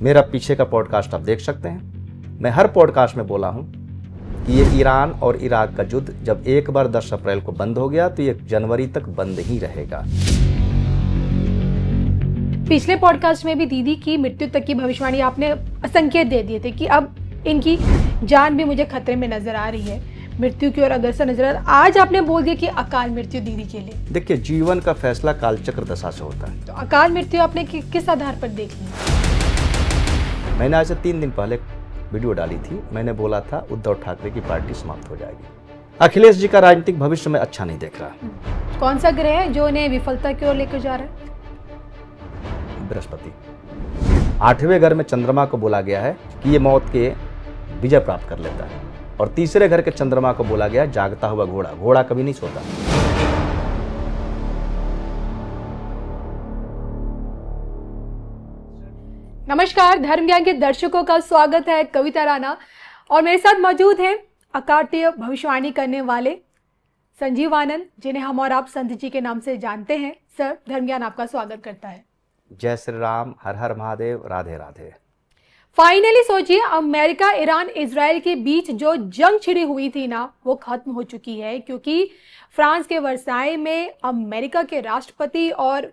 मेरा पीछे का पॉडकास्ट आप देख सकते हैं। मैं हर पॉडकास्ट में बोला हूं कि ये ईरान और इराक का युद्ध जब एक बार 10 अप्रैल को बंद हो गया तो ये जनवरी तक बंद ही रहेगा। पिछले पॉडकास्ट में भी दीदी की मृत्यु तक की भविष्यवाणी आपने संकेत दे दिए थे कि अब इनकी जान भी मुझे खतरे में नजर आ रही है, मृत्यु की ओर अग्रसर नजर आ रहा है। आज आपने बोल दिया कि अकाल मृत्यु दीदी के लिए। देखिए, जीवन का फैसला कालचक्र दशा से होता है। तो अकाल मृत्यु आपने किस आधार पर देख ली? मैंने आज से 3 दिन पहले वीडियो डाली थी। मैंने बोला था उद्धव ठाकरे की पार्टी समाप्त हो जाएगी। अखिलेश जी का राजनीतिक भविष्य में अच्छा नहीं देख रहा। कौन सा ग्रह है जो उन्हें विफलता की ओर लेकर जा रहा है? बृहस्पति। 8वें घर में चंद्रमा को बोला गया है कि ये मौत के विजय प्राप्त कर लेता है, और तीसरे घर के चंद्रमा को बोला गया जागता हुआ घोड़ा। घोड़ा कभी नहीं सोता। नमस्कार, धर्म ज्ञान के दर्शकों का स्वागत है। कविता राणा और मेरे साथ मौजूद हैं अकार्तीय भविष्यवाणी करने वाले संजीव आनंद, जिन्हें हम और आप संत जी के नाम से जानते हैं। सर, धर्म ज्ञान आपका स्वागत करता है। जय श्री राम, हर हर महादेव, राधे राधे। फाइनली सोचिए, अमेरिका, ईरान, इजराइल के बीच जो जंग छिड़ी हुई थी ना, वो खत्म हो चुकी है, क्योंकि फ्रांस के वर्साई में अमेरिका के राष्ट्रपति और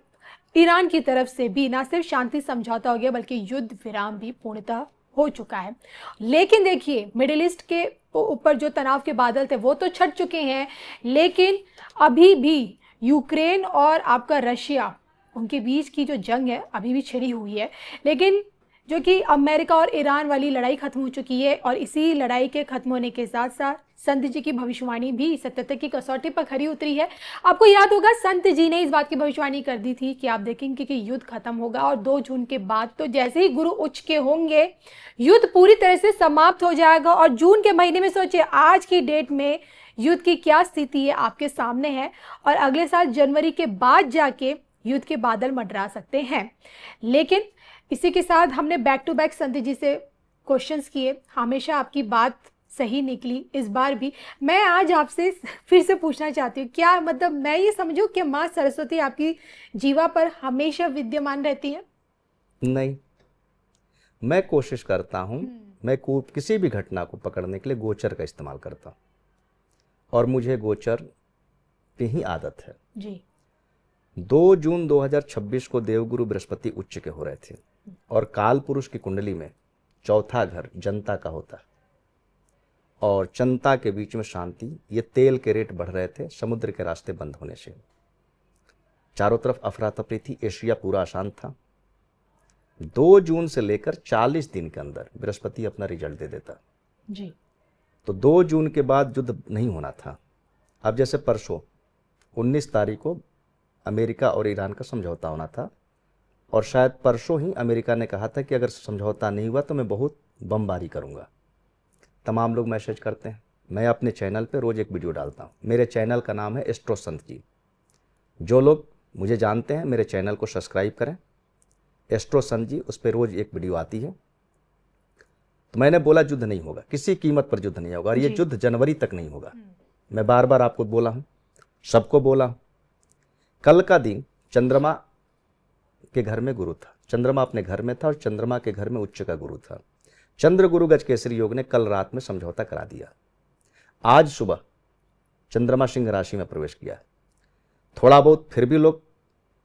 ईरान की तरफ से भी ना सिर्फ शांति समझौता हो गया बल्कि युद्ध विराम भी पूर्णतः हो चुका है। लेकिन देखिए, मिडिल ईस्ट के ऊपर जो तनाव के बादल थे वो तो छट चुके हैं, लेकिन अभी भी यूक्रेन और आपका रशिया, उनके बीच की जो जंग है अभी भी छिड़ी हुई है। लेकिन जो कि अमेरिका और ईरान वाली लड़ाई खत्म हो चुकी है, और इसी लड़ाई के खत्म होने के साथ साथ संत जी की भविष्यवाणी भी सत्यता की कसौटी पर खरी उतरी है। आपको याद होगा, संत जी ने इस बात की भविष्यवाणी कर दी थी कि आप देखेंगे कि युद्ध खत्म होगा और 2 जून के बाद तो जैसे ही गुरु उच्च के होंगे, युद्ध पूरी तरह से समाप्त हो जाएगा। और जून के महीने में सोचिए, आज की डेट में युद्ध की क्या स्थिति है आपके सामने है, और अगले साल जनवरी के बाद जाके युद्ध के बादल मंडरा सकते हैं। लेकिन इसी के साथ हमने बैक टू बैक संत जी से क्वेश्चंस किए, हमेशा आपकी बात सही निकली। इस बार भी मैं आज आपसे फिर से पूछना चाहती हूँ, क्या मतलब मैं ये समझूं कि माँ सरस्वती आपकी जीवा पर हमेशा विद्यमान रहती है? नहीं, मैं कोशिश करता हूँ, मैं किसी भी घटना को पकड़ने के लिए गोचर का इस्तेमाल करता हूँ, और मुझे गोचर की ही आदत है जी। 2 जून 2026 को देवगुरु बृहस्पति उच्च के हो रहे थे, और काल पुरुष की कुंडली में चौथा घर जनता का होता है, और जनता के बीच में शांति। ये तेल के रेट बढ़ रहे थे समुद्र के रास्ते बंद होने से, चारों तरफ अफरा तफरी थी, एशिया पूरा अशांत था। 2 जून से लेकर 40 दिन के अंदर बृहस्पति अपना रिजल्ट दे देता जी। तो 2 जून के बाद युद्ध नहीं होना था। अब जैसे परसों 19 तारीख को अमेरिका और ईरान का समझौता होना था, और शायद परसों ही अमेरिका ने कहा था कि अगर समझौता नहीं हुआ तो मैं बहुत बमबारी करूंगा। तमाम लोग मैसेज करते हैं। मैं अपने चैनल पे रोज़ एक वीडियो डालता हूँ। मेरे चैनल का नाम है एस्ट्रो संत जी। जो लोग मुझे जानते हैं मेरे चैनल को सब्सक्राइब करें, एस्ट्रो संत जी, उस पर रोज़ एक वीडियो आती है। तो मैंने बोला युद्ध नहीं होगा, किसी कीमत पर युद्ध नहीं होगा, और ये युद्ध जनवरी तक नहीं होगा। मैं बार बार आपको बोला हूँ, सबको बोला हूँ। कल का दिन चंद्रमा के घर में गुरु था, चंद्रमा अपने घर में था, और चंद्रमा के घर में उच्च का गुरु था। चंद्र गुरु गज केसरी योग ने कल रात में समझौता करा दिया। आज सुबह चंद्रमा सिंह राशि में प्रवेश किया। थोड़ा बहुत फिर भी लोग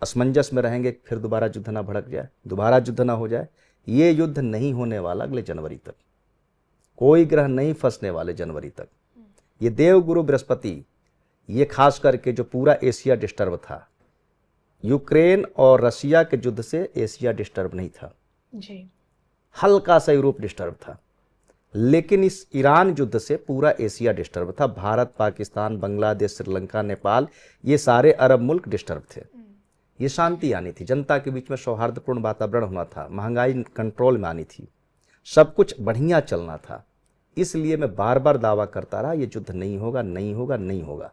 असमंजस में रहेंगे, फिर दोबारा युद्ध ना भड़क जाए, दोबारा युद्ध ना हो जाए। ये युद्ध नहीं होने वाला अगले जनवरी तक, कोई ग्रह नहीं फंसने वाले जनवरी तक। ये देव गुरु बृहस्पति, ये खास करके जो पूरा एशिया डिस्टर्ब था, यूक्रेन और रशिया के युद्ध से एशिया डिस्टर्ब नहीं था जी। हल्का सा यूरोप डिस्टर्ब था, लेकिन इस ईरान युद्ध से पूरा एशिया डिस्टर्ब था। भारत, पाकिस्तान, बांग्लादेश, श्रीलंका, नेपाल, ये सारे अरब मुल्क डिस्टर्ब थे। ये शांति आनी थी, जनता के बीच में सौहार्दपूर्ण वातावरण होना था, महंगाई कंट्रोल में आनी थी, सब कुछ बढ़िया चलना था। इसलिए मैं बार बार दावा करता रहा ये युद्ध नहीं होगा, नहीं होगा, नहीं होगा।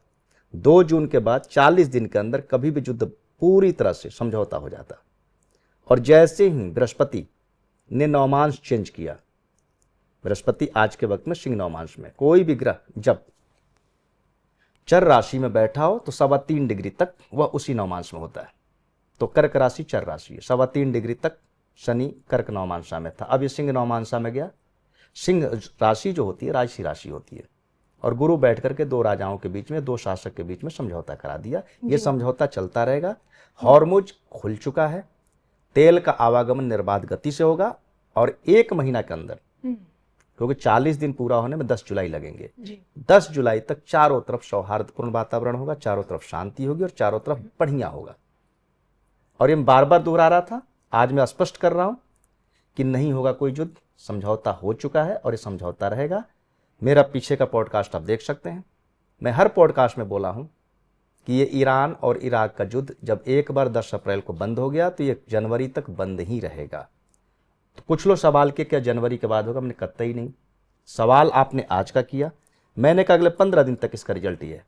2 जून के बाद 40 दिन के अंदर कभी भी युद्ध पूरी तरह से समझौता हो जाता। और जैसे ही बृहस्पति ने नौमांश चेंज किया, बृहस्पति आज के वक्त में सिंह नौमांश में, कोई भी ग्रह जब चर राशि में बैठा हो तो 3.25 डिग्री तक वह उसी नौमांश में होता है। तो कर्क राशि चर राशि है, 3.25 डिग्री तक शनि कर्क नवमांसा में था, अब ये सिंह नवमांसा में गया। सिंह राशि जो होती है राशि राशि होती है, और गुरु बैठ करके दो राजाओं के बीच में, दो शासक के बीच में समझौता करा दिया। ये समझौता चलता रहेगा। हॉर्मुज खुल चुका है, तेल का आवागमन निर्बाध गति से होगा, और 1 महीना के अंदर, क्योंकि 40 दिन पूरा होने में 10 जुलाई लगेंगे, 10 जुलाई तक चारों तरफ सौहार्दपूर्ण वातावरण होगा, चारों तरफ शांति होगी और चारों तरफ बढ़िया होगा। और ये बार बार दोहरा रहा था, आज मैं स्पष्ट कर रहा हूं कि नहीं होगा कोई युद्ध, समझौता हो चुका है और ये समझौता रहेगा। मेरा पीछे का पॉडकास्ट आप देख सकते हैं, मैं हर पॉडकास्ट में बोला हूं कि ये ईरान और इराक का युद्ध जब एक बार 10 अप्रैल को बंद हो गया तो ये जनवरी तक बंद ही रहेगा। तो कुछ लोग सवाल के क्या जनवरी के बाद होगा, मैंने कतई नहीं। सवाल आपने आज का किया, मैंने कहा अगले 15 दिन तक इसका रिजल्ट ही है,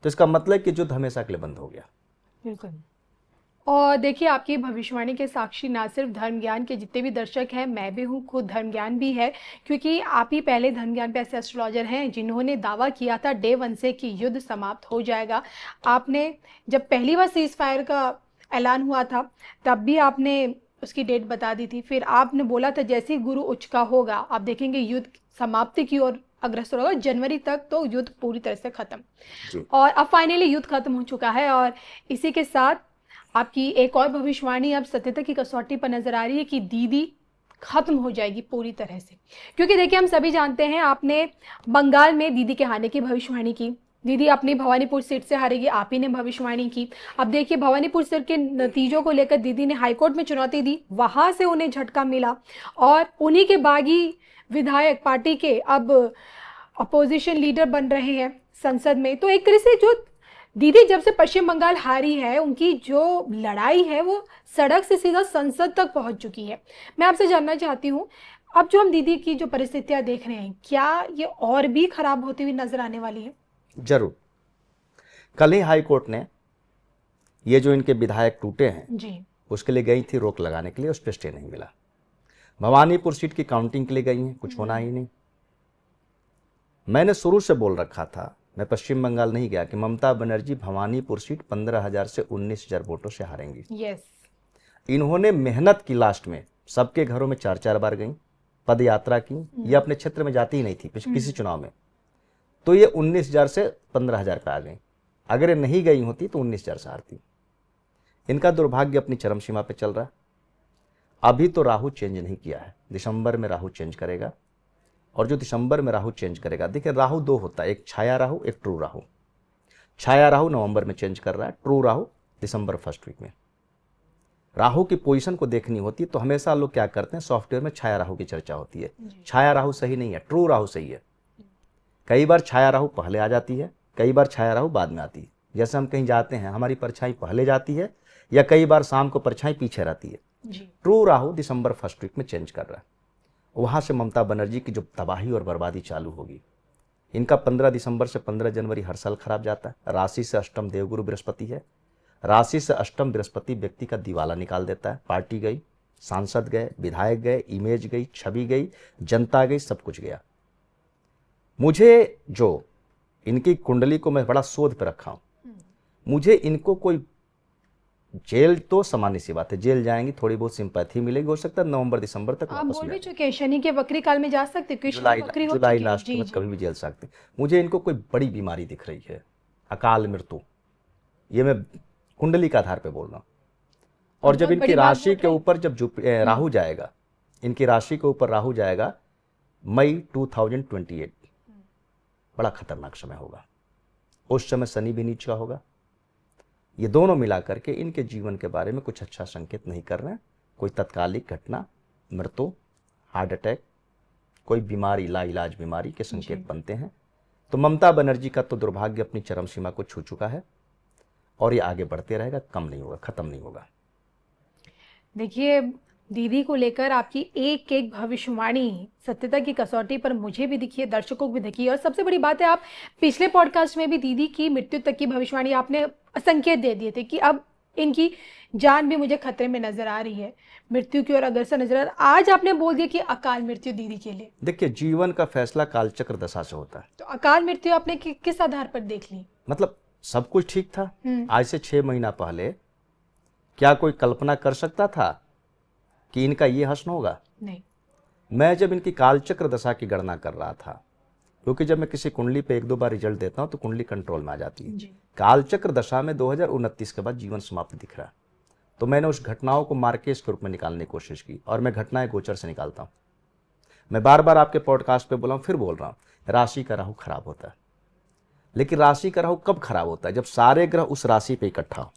तो इसका मतलब कि युद्ध हमेशा के लिए बंद हो गया। बिल्कुल। और देखिए, आपकी भविष्यवाणी के साक्षी ना सिर्फ धर्म ज्ञान के जितने भी दर्शक हैं, मैं भी हूँ, खुद धर्म ज्ञान भी है, क्योंकि आप ही पहले धर्म ज्ञान पे ऐसे एस्ट्रोलॉजर हैं जिन्होंने दावा किया था डे 1 से कि युद्ध समाप्त हो जाएगा। आपने जब पहली बार सीज फायर का ऐलान हुआ था तब भी आपने उसकी डेट बता दी थी। फिर आपने बोला था जैसे ही गुरु उच्च का होगा आप देखेंगे युद्ध समाप्ति की ओर अग्रसर होगा, जनवरी तक तो युद्ध पूरी तरह से खत्म। और अब फाइनली युद्ध खत्म हो चुका है, और इसी के साथ आपकी एक और भविष्यवाणी अब सत्यता की कसौटी पर नजर आ रही है कि दीदी खत्म हो जाएगी पूरी तरह से। क्योंकि देखिए, हम सभी जानते हैं आपने बंगाल में दीदी के हारने की भविष्यवाणी की, दीदी अपनी भवानीपुर सीट से हारेगी, आप ही ने भविष्यवाणी की। अब देखिए, भवानीपुर सीट के नतीजों को लेकर दीदी ने हाईकोर्ट में चुनौती दी, वहां से उन्हें झटका मिला, और उन्हीं के बागी विधायक पार्टी के अब अपोजिशन लीडर बन रहे हैं संसद में। तो एक तरह से जो दीदी जब से पश्चिम बंगाल हारी है, उनकी जो लड़ाई है वो सड़क से सीधा संसद तक पहुंच चुकी है। मैं आपसे जानना चाहती हूँ, अब जो हम दीदी की जो परिस्थितियां देख रहे हैं, क्या ये और भी खराब होती हुई नजर आने वाली है? जरूर। कल ही हाई कोर्ट ने ये जो इनके विधायक टूटे हैं जी, उसके लिए गई थी रोक लगाने के लिए, उस पर स्टे नहीं मिला। भवानीपुर सीट की काउंटिंग के लिए गई हैं, कुछ होना ही नहीं। मैंने शुरू से बोल रखा था, मैं पश्चिम बंगाल नहीं गया, कि ममता बनर्जी भवानीपुर सीट 15,000 से 19,000 वोटों से हारेंगी। यस। इन्होंने मेहनत की, लास्ट में सबके घरों में 4-4 बार गई, पद यात्रा की, ये अपने क्षेत्र में जाती ही नहीं थी किसी चुनाव में, तो ये 19,000 से 15,000 पे आ गई। अगर ये नहीं गई होती तो 19,000 से हारती। इनका दुर्भाग्य अपनी चरम सीमा पे चल रहा है। अभी तो राहु चेंज नहीं किया है, दिसंबर में राहु चेंज करेगा, और जो दिसंबर में राहु चेंज करेगा, देखिए राहु 2 होता है, एक छाया राहु, एक ट्रू राहु। छाया राहु नवंबर में चेंज कर रहा है, ट्रू राहु दिसंबर फर्स्ट वीक में। राहु की पोजीशन को देखनी होती है तो हमेशा लोग क्या करते हैं, सॉफ्टवेयर में छाया राहु की चर्चा होती है। छाया राहु सही नहीं है, ट्रू राहु सही है। कई बार छाया राहु पहले आ जाती है, कई बार छाया राहु बाद में आती है। जैसे हम कहीं जाते हैं, हमारी परछाई पहले जाती है, या कई बार शाम को परछाई पीछे रहती है। ट्रू राहु दिसंबर फर्स्ट वीक में चेंज कर रहा है। वहां से ममता बनर्जी की जो तबाही और बर्बादी चालू होगी। इनका 15 दिसंबर से 15 जनवरी हर साल खराब जाता है। राशि से अष्टम देवगुरु बृहस्पति है, राशि से अष्टम बृहस्पति व्यक्ति का दिवाला निकाल देता है। पार्टी गई, सांसद गए, विधायक गए, इमेज गई, छवि गई, जनता गई, सब कुछ गया। मुझे जो इनकी कुंडली को मैं बड़ा शोध पे रखा हूं, मुझे इनको कोई जेल तो सामान्य सी बात है, जेल जाएंगी, थोड़ी बहुत सिंपैथी मिलेगी, हो सकता है नवंबर दिसंबर तक आप वापस बोल भी मिले। चुके हैं शनि के वक्री काल में जा सकते, जुलाई लास्ट में कभी भी जेल सकते। मुझे इनको कोई बड़ी बीमारी दिख रही है, अकाल मृत्यु, ये मैं कुंडली के आधार पे बोल रहा हूँ। और जब इनकी राशि के ऊपर जब राहु जाएगा, इनकी राशि के ऊपर राहु जाएगा मई 2028, बड़ा खतरनाक समय होगा। उस समय शनि भी नीच का होगा। ये दोनों मिला करके इनके जीवन के बारे में कुछ अच्छा संकेत नहीं कर रहे हैं। कोई तत्कालिक घटना, मृत्यु, हार्ट अटैक, कोई बीमारी, लाइलाज बीमारी के संकेत बनते हैं। तो ममता बनर्जी का तो दुर्भाग्य अपनी चरम सीमा को छू चुका है, और ये आगे बढ़ते रहेगा, कम नहीं होगा, खत्म नहीं होगा। देखिए, दीदी को लेकर आपकी एक एक भविष्यवाणी सत्यता की कसौटी पर मुझे भी दिखी है, दर्शकों को भी दिखी है। और सबसे बड़ी बात है, आप पिछले पॉडकास्ट में भी दीदी की मृत्यु तक की भविष्यवाणी आपने संकेत दे दिए थे कि अब इनकी जान भी मुझे खतरे में नजर आ रही है, मृत्यु की ओर अग्रसर नजर आ रहा है। आज आपने बोल दिया कि अकाल मृत्यु दीदी के लिए। देखिए, जीवन का फैसला कालचक्र दशा से होता है। तो अकाल मृत्यु आपने किस आधार पर देख ली? मतलब सब कुछ ठीक था। आज से 6 महीना पहले क्या कोई कल्पना कर सकता था कि इनका ये हश्न होगा? नहीं। मैं जब इनकी कालचक्र दशा की गणना कर रहा था, क्योंकि जब मैं किसी कुंडली पे 1-2 बार रिजल्ट देता हूं तो कुंडली कंट्रोल में आ जाती है। जी। कालचक्र दशा में 2029 के बाद जीवन समाप्त दिख रहा है, तो मैंने उस घटनाओं को मार्केज के रूप में निकालने की कोशिश की, और मैं घटनाएं गोचर से निकालता हूं। मैं बार बार आपके पॉडकास्ट पे बोला हूं, फिर बोल रहा हूं, राशि का राहु खराब होता है। लेकिन राशि का राहु कब खराब होता है? जब सारे ग्रह उस राशि पे इकट्ठा हो।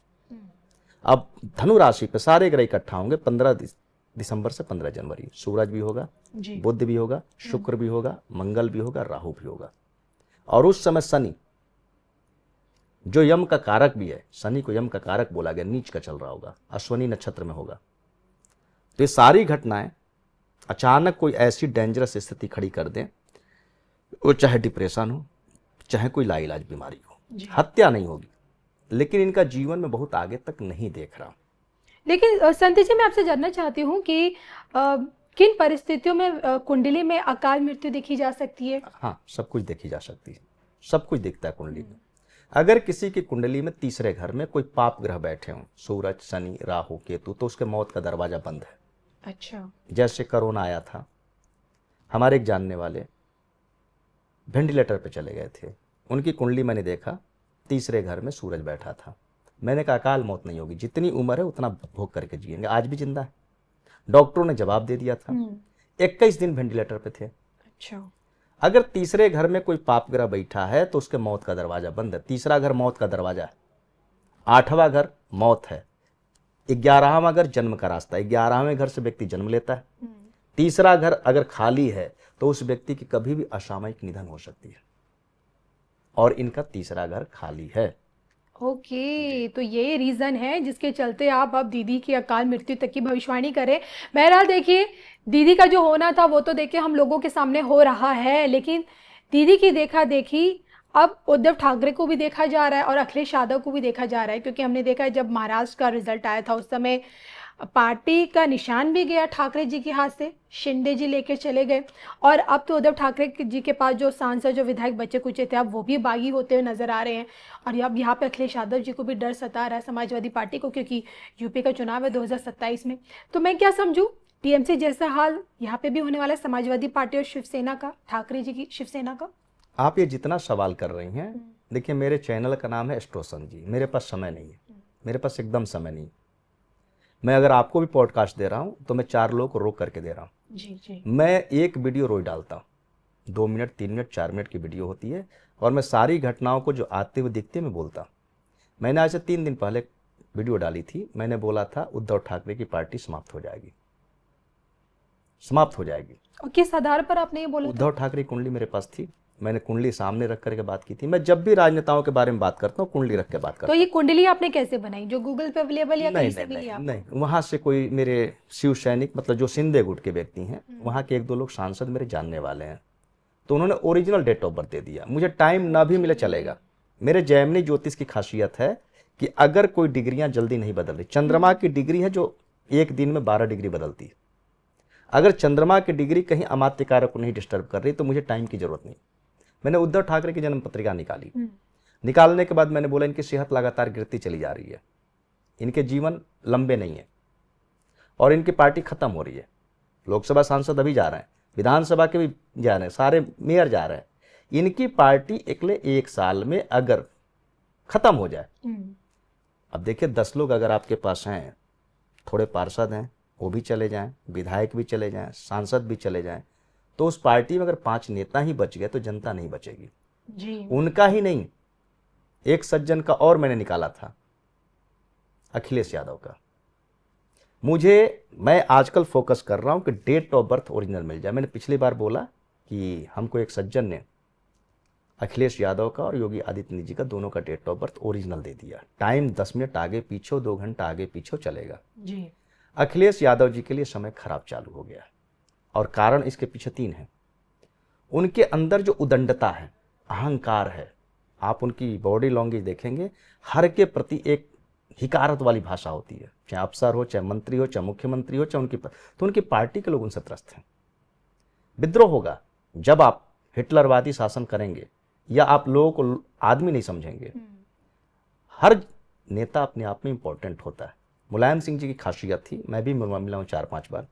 अब धनु राशि पे सारे ग्रह इकट्ठा होंगे 15 दिसंबर से 15 जनवरी। सूरज भी होगा, बुध भी होगा, शुक्र भी होगा, मंगल भी होगा, राहु भी होगा। और उस समय शनि, जो यम का कारक भी है, शनि को यम का कारक बोला गया, नीच का चल रहा होगा, अश्वनी नक्षत्र में होगा। तो ये सारी घटनाएं अचानक कोई ऐसी डेंजरस स्थिति खड़ी कर दें, वो चाहे डिप्रेशन हो, चाहे कोई लाइलाज बीमारी हो। हत्या नहीं होगी, लेकिन इनका जीवन में बहुत आगे तक नहीं देख रहा। लेकिन संती जी, मैं आपसे जानना चाहती हूँ कि किन परिस्थितियों में कुंडली में अकाल मृत्यु देखी जा सकती है? हाँ, सब कुछ देखी जा सकती है, सब कुछ दिखता है कुंडली में। अगर किसी की कुंडली में तीसरे घर में कोई पाप ग्रह बैठे हों, सूरज, शनि, राहु, केतु, तो उसके मौत का दरवाजा बंद है। अच्छा। जैसे कोरोना आया था, हमारे एक जानने वाले वेंटिलेटर पे चले गए थे, उनकी कुंडली मैंने देखा, तीसरे घर में सूरज बैठा था। मैंने कहा अकाल मौत नहीं होगी, जितनी उम्र है उतना भोग करके जिएंगे। आज भी जिंदा है। डॉक्टरों ने जवाब दे दिया था। 21 दिन वेंटिलेटर पे थे। अच्छा। अगर तीसरे घर में कोई पाप ग्रह बैठा है तो उसके मौत का दरवाजा बंद है। तीसरा घर मौत का दरवाजा है, 8वां घर मौत है, 11वां घर जन्म का रास्ता है। 11वें घर से व्यक्ति जन्म लेता है। तीसरा घर अगर खाली है तो उस व्यक्ति की कभी भी असामयिक निधन हो सकती है, और इनका तीसरा घर खाली है। ओके, तो ये रीज़न है जिसके चलते आप अब दीदी की अकाल मृत्यु तक की भविष्यवाणी करें। बहरहाल देखिए, दीदी का जो होना था वो तो देखिए हम लोगों के सामने हो रहा है, लेकिन दीदी की देखा देखी अब उद्धव ठाकरे को भी देखा जा रहा है और अखिलेश यादव को भी देखा जा रहा है। क्योंकि हमने देखा है जब महाराष्ट्र का रिजल्ट आया था उस समय पार्टी का निशान भी गया ठाकरे जी के हाथ से, शिंदे जी लेके चले गए, और अब तो उद्धव ठाकरे जी के पास जो सांसद, जो विधायक बचे कुचे थे, अब वो भी बागी होते हुए नजर आ रहे हैं। और अब यहाँ पे अखिलेश यादव जी को भी डर सता रहा है, समाजवादी पार्टी को, क्योंकि यूपी का चुनाव है 2027 में। तो मैं क्या समझूं, टीएमसी जैसा हाल यहाँ पे भी होने वाला है समाजवादी पार्टी और शिवसेना का, ठाकरे जी की शिवसेना का? आप ये जितना सवाल कर रही हैं, देखिए मेरे चैनल का नाम है एस्ट्रोसन जी, मेरे पास समय नहीं है, मेरे पास एकदम समय नहीं। मैं अगर आपको भी पॉडकास्ट दे रहा हूं तो मैं 4 लोगों को रोक करके दे रहा हूं। जी। मैं एक वीडियो रोज डालता हूं, 2 मिनट, 3 मिनट, 4 मिनट की वीडियो होती है, और मैं सारी घटनाओं को जो आते हुए दिखते मैं बोलता हूं। मैंने आज से 3 दिन पहले वीडियो डाली थी, मैंने बोला था उद्धव ठाकरे की पार्टी समाप्त हो जाएगी, समाप्त हो जाएगी। और किस आधार पर आपने ये बोला? उद्धव ठाकरे की कुंडली मेरे पास थी, मैंने कुंडली सामने रख करके बात की थी। मैं जब भी राजनेताओं के बारे में बात करता हूँ कुंडली रख के बात करता हूँ। तो ये कुंडली आपने कैसे बनाई, जो गूगल पे अवेलेबल या कहीं से मिली आपको? नहीं, वहाँ से कोई मेरे शिव सैनिक, मतलब जो सिंधे गुट के व्यक्ति हैं, वहाँ के 1-2 लोग सांसद मेरे जानने वाले हैं, तो उन्होंने ओरिजिनल डेट ऑफ बर्थ दे दिया। मुझे टाइम ना भी मिले चलेगा। मेरे जैमिनी ज्योतिष की खासियत है कि अगर कोई डिग्रियां जल्दी नहीं बदल रही, चंद्रमा की डिग्री है जो एक दिन में 12 डिग्री बदलती है, अगर चंद्रमा की डिग्री कहीं अमात्य कारक को नहीं डिस्टर्ब कर रही तो मुझे टाइम की जरूरत नहीं। मैंने उद्धव ठाकरे की जन्म पत्रिका निकाली, निकालने के बाद मैंने बोला इनकी सेहत लगातार गिरती चली जा रही है, इनके जीवन लंबे नहीं है, और इनकी पार्टी खत्म हो रही है। लोकसभा सांसद अभी जा रहे हैं, विधानसभा के भी जा रहे हैं, सारे मेयर जा रहे हैं। इनकी पार्टी अगले 1 साल में अगर खत्म हो जाए, अब देखिए 10 लोग अगर आपके पास हैं, थोड़े पार्षद हैं वो भी चले जाएं, विधायक भी चले जाएं, सांसद भी चले जाएं, तो उस पार्टी में अगर 5 नेता ही बच गए तो जनता नहीं बचेगी जी। उनका ही नहीं, एक सज्जन का और मैंने निकाला था, अखिलेश यादव का। मैं आजकल फोकस कर रहा हूं कि डेट ऑफ बर्थ ओरिजिनल मिल जाए। मैंने पिछली बार बोला कि हमको एक सज्जन ने अखिलेश यादव का और योगी आदित्यनाथ जी का दोनों का डेट ऑफ बर्थ ओरिजिनल दे दिया। टाइम 10 मिनट आगे पीछे, 2 घंटा आगे पीछे चलेगा जी। अखिलेश यादव जी के लिए समय खराब चालू हो गया, और कारण इसके पीछे 3 हैं। उनके अंदर जो उदंडता है, अहंकार है, आप उनकी बॉडी लैंग्वेज देखेंगे, हर के प्रति एक हिकारत वाली भाषा होती है, चाहे अफसर हो, चाहे मंत्री हो, चाहे मुख्यमंत्री हो, चाहे तो उनकी पार्टी के लोग उनसे त्रस्त हैं। विद्रोह होगा जब आप हिटलरवादी शासन करेंगे या आप लोगों को आदमी नहीं समझेंगे। हर नेता अपने आप में इंपॉर्टेंट होता है, मुलायम सिंह जी की खासियत थी, मैं भी मिला हूँ 4-5 बार,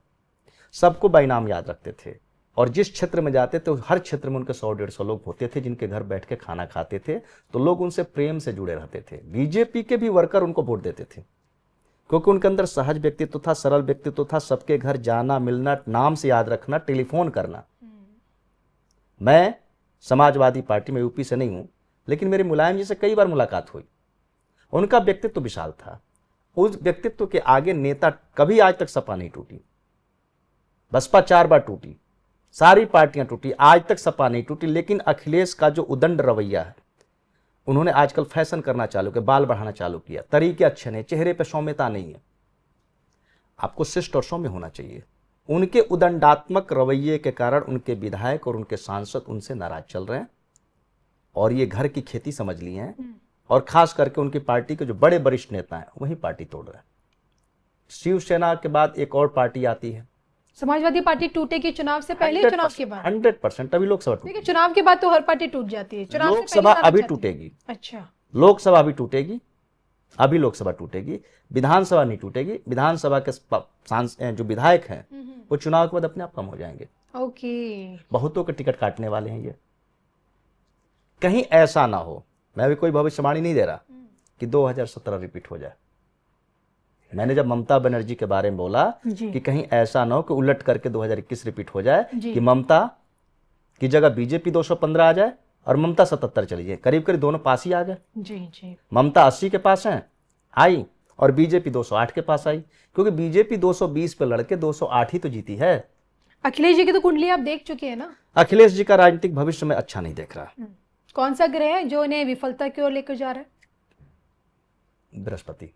सबको बाइनाम याद रखते थे और जिस क्षेत्र में जाते थे हर क्षेत्र में उनके 100-150 लोग होते थे जिनके घर बैठ के खाना खाते थे, तो लोग उनसे प्रेम से जुड़े रहते थे। बीजेपी के भी वर्कर उनको वोट देते थे क्योंकि उनके अंदर सहज व्यक्तित्व था, सरल व्यक्तित्व था, सबके घर जाना, मिलना, नाम से याद रखना, टेलीफोन करना। मैं समाजवादी पार्टी में यूपी से नहीं हूं, लेकिन मेरे मुलायम जी से कई बार मुलाकात हुई। उनका व्यक्तित्व विशाल था, उस व्यक्तित्व के आगे नेता कभी आज तक सपा नहीं टूटी। बसपा 4 बार टूटी, सारी पार्टियां टूटी, आज तक सपा नहीं टूटी। लेकिन अखिलेश का जो उदंड रवैया है, उन्होंने आजकल फैशन करना चालू किया, बाल बढ़ाना चालू किया, तरीके अच्छे नहीं, चेहरे पे सौम्यता नहीं है। आपको शिष्ट और सौम्य होना चाहिए। उनके उदंडात्मक रवैये के कारण उनके विधायक और उनके सांसद उनसे नाराज चल रहे हैं और ये घर की खेती समझ लिए हैं और खास करके उनकी पार्टी के जो बड़े वरिष्ठ नेता हैं वही पार्टी तोड़ रहे हैं। शिवसेना के बाद एक और पार्टी आती है, समाजवादी पार्टी टूटेगी चुनाव से पहले, चुनाव के बाद? 100%। अभी लोकसभा देखिए, चुनाव के बाद तो हर पार्टी टूट जाती है, चुनाव से पहले लोकसभा सारा अभी चाहती है। टूटेगी। अच्छा, लोकसभा अभी टूटेगी, अभी लोकसभा टूटेगी, विधानसभा नहीं टूटेगी। विधानसभा के जो विधायक हैं वो चुनाव के बाद अपने आप कम हो जाएंगे। ओके, बहुतों के टिकट काटने वाले हैं ये। कहीं ऐसा ना हो, मैं अभी कोई भविष्यवाणी नहीं दे रहा कि 2017 रिपीट हो जाए। मैंने जब ममता बनर्जी के बारे में बोला कि कहीं ऐसा ना हो कि उलट करके 2021 रिपीट हो जाए कि ममता की जगह बीजेपी 215 आ जाए और ममता 77 चली जाए, करीब करीब दोनों पास ही आ गए। जी। ममता 80 के पास है आई और बीजेपी 208 के पास आई, क्योंकि बीजेपी 220 पे लड़के 208 ही तो जीती है। अखिलेश जी की तो कुंडली आप देख चुके हैं ना? अखिलेश जी का राजनीतिक भविष्य में अच्छा नहीं देख रहा। कौन सा ग्रह है जो उन्हें विफलता की ओर लेकर जा रहा है? बृहस्पति।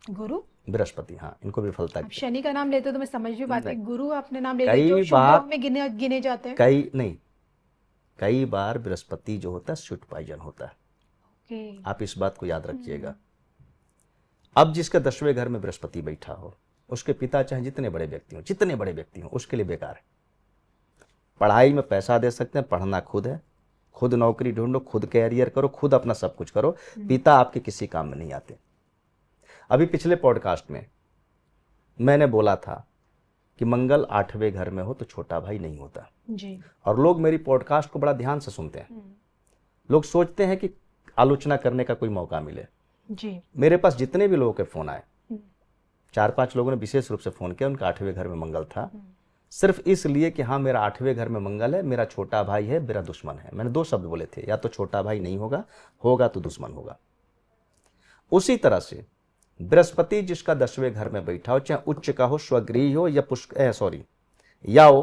गुरु? बृहस्पति, हाँ, इनको विफलता आप शनि का नाम लेते हो तो मैं समझ भी पाती हूँ, गुरु अपने नाम ले कई जो शुभ बार- ग्रहों में गिने जाते हैं। कई बार बृहस्पति जो होता है स्वीट पॉइजन होता है। ओके, आप इस बात को याद रखिएगा। अब जिसके 10वें घर में बृहस्पति बैठा हो, उसके पिता चाहे जितने बड़े व्यक्ति हों, उसके लिए बेकार है। पढ़ाई में पैसा दे सकते हैं, पढ़ना खुद है, खुद नौकरी ढूंढो, खुद कैरियर करो, खुद अपना सब कुछ करो, पिता आपके किसी काम में नहीं आते। अभी पिछले पॉडकास्ट में मैंने बोला था कि मंगल 8वें घर में हो तो छोटा भाई नहीं होता जी। और लोग मेरी पॉडकास्ट को बड़ा ध्यान से सुनते हैं। लोग सोचते हैं कि आलोचना करने का कोई मौका मिले। जी। मेरे पास जितने भी लोगों के फोन आए, 4-5 लोगों ने विशेष रूप से फोन किया, उनका 8वें घर में मंगल था, सिर्फ इसलिए कि हाँ मेरा 8वें घर में मंगल है, मेरा छोटा भाई है, मेरा दुश्मन है। मैंने 2 शब्द बोले थे, या तो छोटा भाई नहीं होगा तो दुश्मन होगा। उसी तरह से बृहस्पति जिसका 10वें घर में बैठा हो, चाहे उच्च का हो, स्वगृही हो या वो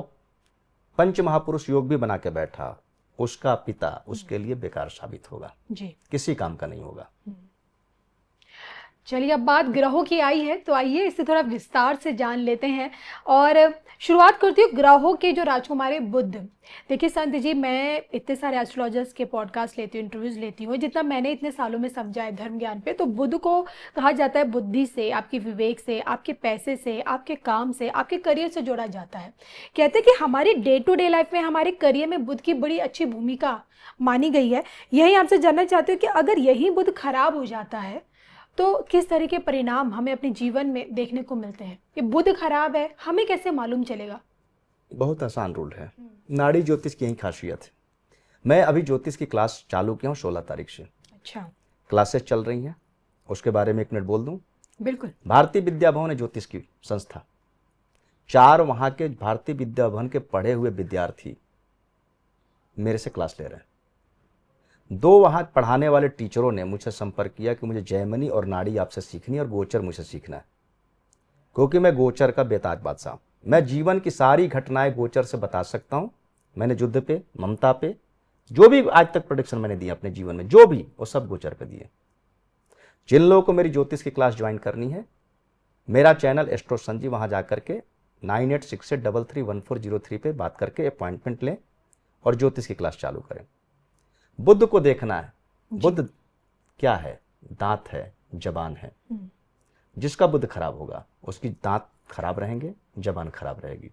पंच महापुरुष योग भी बना के बैठा, उसका पिता उसके लिए बेकार साबित होगा जी, किसी काम का नहीं होगा। चलिए, अब बात ग्रहों की आई है तो आइए इसे थोड़ा विस्तार से जान लेते हैं और शुरुआत करती हूँ ग्रहों के जो राजकुमार है बुध। देखिए संत जी, मैं इतने सारे एस्ट्रोलॉजर्स के पॉडकास्ट लेती हूँ, इंटरव्यूज लेती हूँ, जितना मैंने इतने सालों में समझा है धर्म ज्ञान पे, तो बुध को कहा जाता है बुद्धि से, आपके विवेक से, आपके पैसे से, आपके काम से, आपके करियर से जोड़ा जाता है। कहते हैं कि हमारी डे टू डे लाइफ में हमारे करियर में बुध की बड़ी अच्छी भूमिका मानी गई है। यही आपसे जानना चाहती हूँ कि अगर यही बुध खराब हो जाता है तो किस तरह के परिणाम हमें अपने जीवन में देखने को मिलते हैं? ये बुध खराब है, हमें कैसे मालूम चलेगा? बहुत आसान रूल है, नाड़ी ज्योतिष की यही खासियत है। मैं अभी ज्योतिष की क्लास चालू किया हूँ 16 तारीख से। अच्छा, क्लासेस चल रही हैं, उसके बारे में 1 मिनट बोल दूं। बिल्कुल। भारतीय विद्या भवन है ज्योतिष की संस्था। 4 वहाँ के भारतीय विद्या भवन के पढ़े हुए विद्यार्थी मेरे से क्लास ले रहे हैं। 2 वहाँ पढ़ाने वाले टीचरों ने मुझसे संपर्क किया कि मुझे जैमिनी और नाड़ी आपसे सीखनी है और गोचर मुझे सीखना है, क्योंकि मैं गोचर का बेताज बादशाह हूँ। मैं जीवन की सारी घटनाएं गोचर से बता सकता हूँ। मैंने युद्ध पे, ममता पे, जो भी आज तक प्रोडिक्शन मैंने दी अपने जीवन में, जो भी, वो सब गोचर पे दिए। जिन लोगों को मेरी ज्योतिष की क्लास ज्वाइन करनी है, मेरा चैनल एस्ट्रो संजी, वहाँ जा करके 9868331403 पे बात करके अपॉइंटमेंट लें और ज्योतिष की क्लास चालू करें। बुध को देखना है। बुध क्या है? दांत है, जबान है। जिसका बुध खराब होगा उसकी दांत खराब रहेंगे, जबान खराब रहेगी।